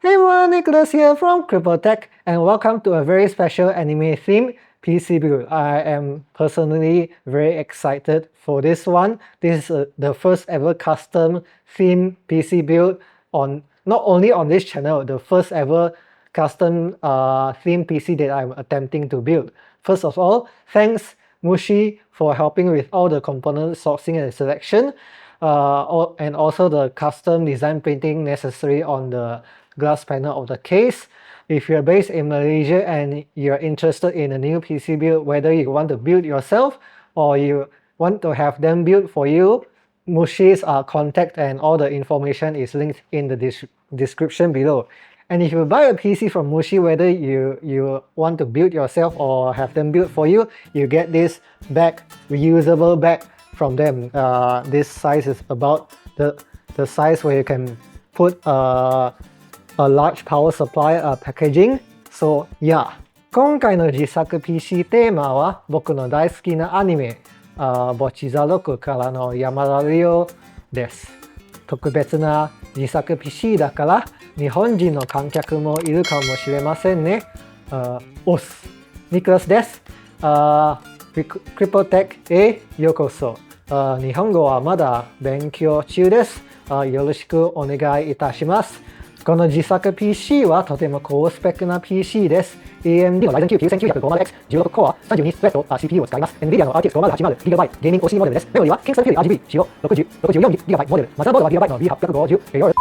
Hey everyone, Nicholas here from Crippled Tech, and welcome to a very special anime-themed PC build. I am personally very excited for this one. This is the first ever custom themed PC build on not only on this channel, the first ever custom theme PC that I'm attempting to build. First of all, thanks Mush-E for helping with all the component sourcing and selection, and also the custom design printing necessary on the glass panel of the case. If you're based in Malaysia and you're interested in a new PC build, whether you want to build yourself or you want to have them built for you, Mush-E's contact and all the information is linked in the description below. And if you buy a PC from Mush-E, whether you want to build yourself or have them built for you, you get this bag, reusable bag from them. This size is about the size where you can put a large power supply packaging. So yeah. 今回の自作 PC テーマは僕の大好きなアニメBocchi The Rock からの山田リョウです。特別な自作 PC だから日本人の観客もいるかもしれませんね。オス、ニクラスです。Crippled Tech へようこそ。日本語はまだ勉強中です。よろしくお願いいたします。この自作 PC はとても高スペックな PC です。AMD の Ryzen 9 9950X、16コア、32スレッド CPU を使います。NVIDIA の RTX5080GB ゲーミング OC モデルです。メモリは Kingston Fury RGB 使用、64GB モデル。マザーボードは GB の B850。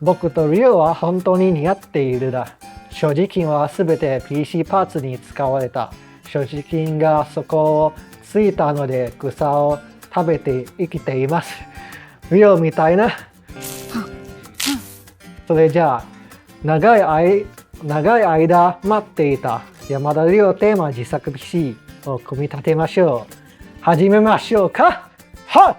僕とリョウは本当に似合っているだ。所持金はすべて PC パーツに使われた。所持金が底をついたので草を食べて生きています。リョウみたいな。それじゃあ長い間待っていた山田リョウテーマ自作 PC を組み立てましょう。始めましょうか。はっ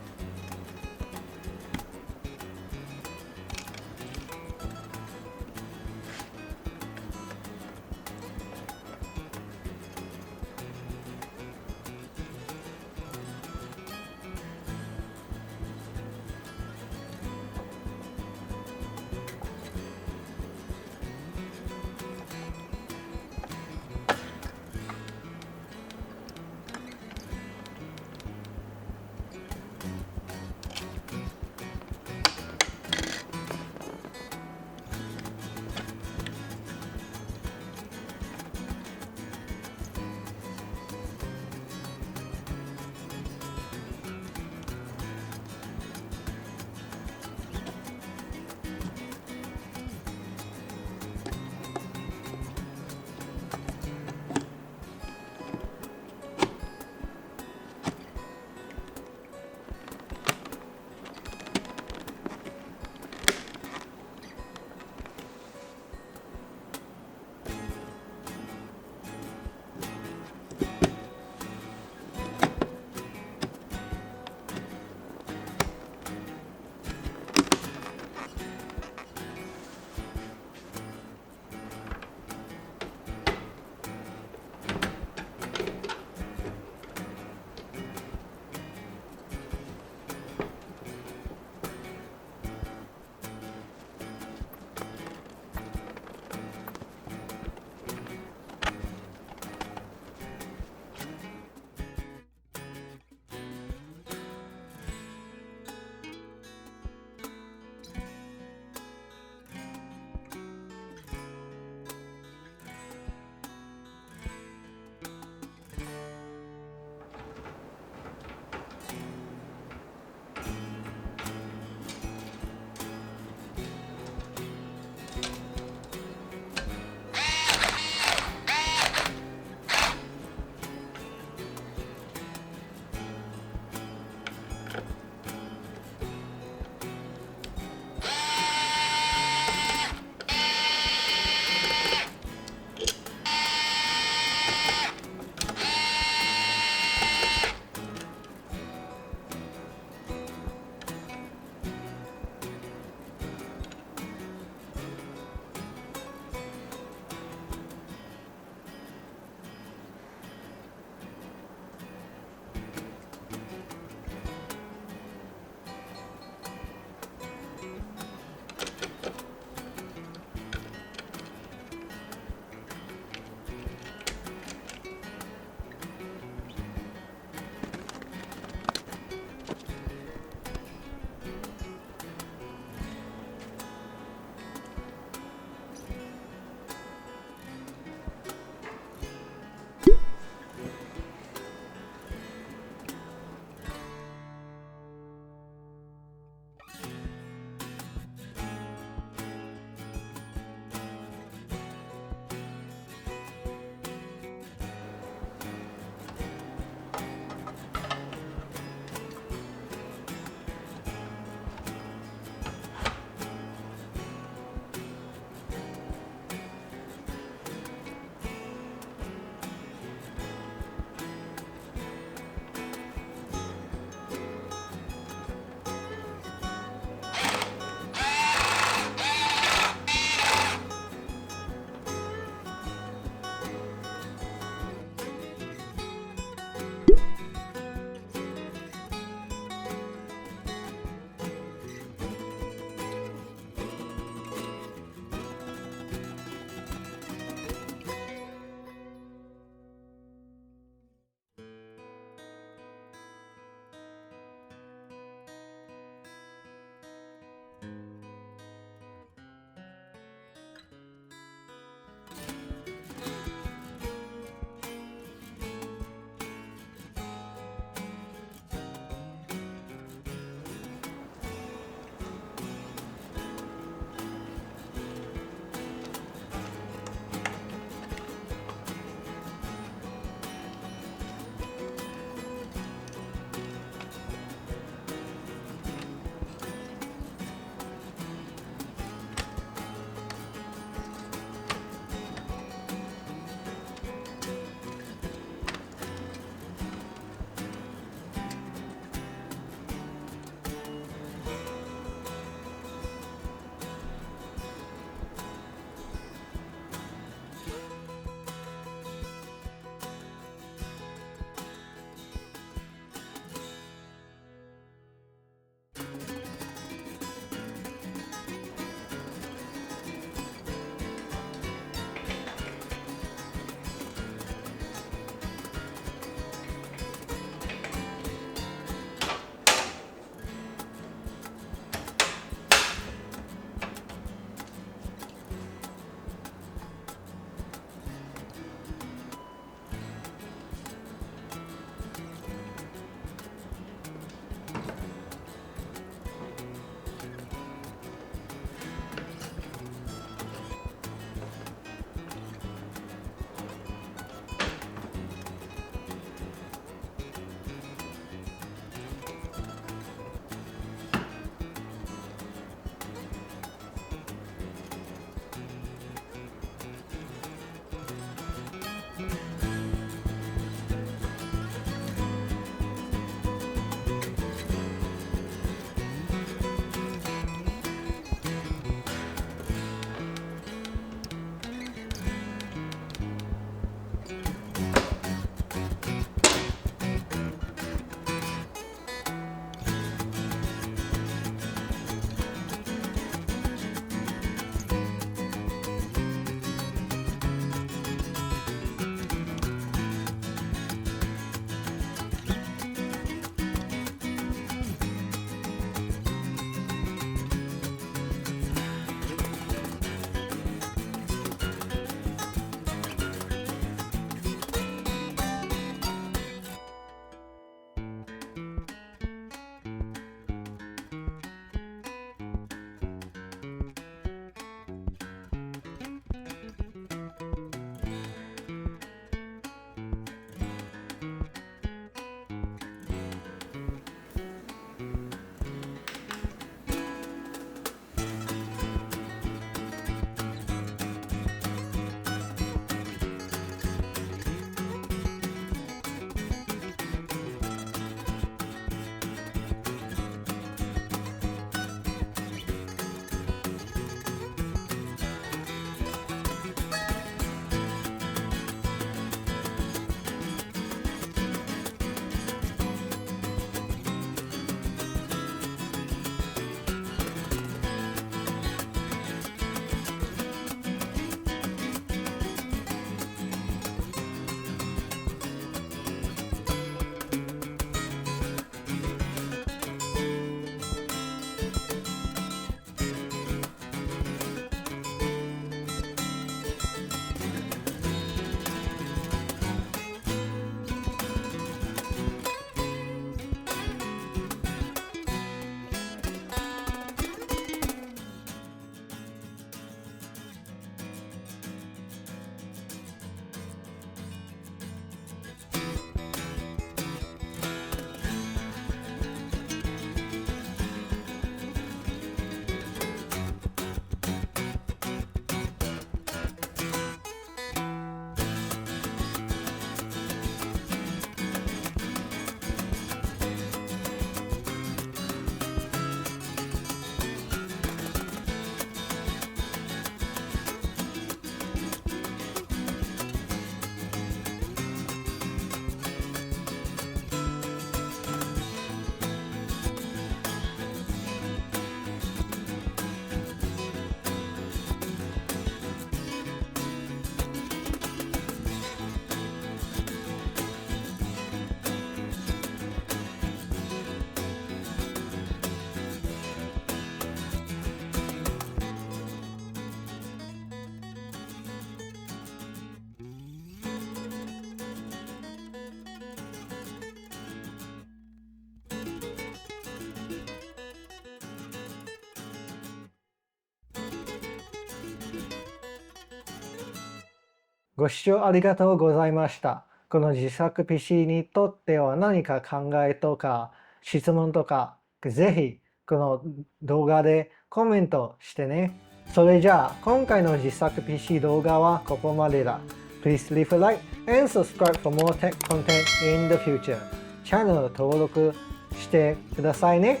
ご視聴ありがとうございました。この自作 PC にとっては何か考えとか質問とか、ぜひこの動画でコメントしてね。それじゃあ今回の自作 PC 動画はここまでだ。Please leave a like and subscribe for more tech content in the future. チャンネル登録してくださいね。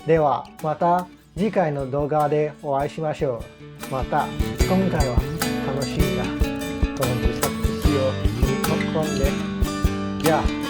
ではまた次回の動画でお会いしましょう。また今回は楽しんだこの自作 PC を組み込んで。じゃあ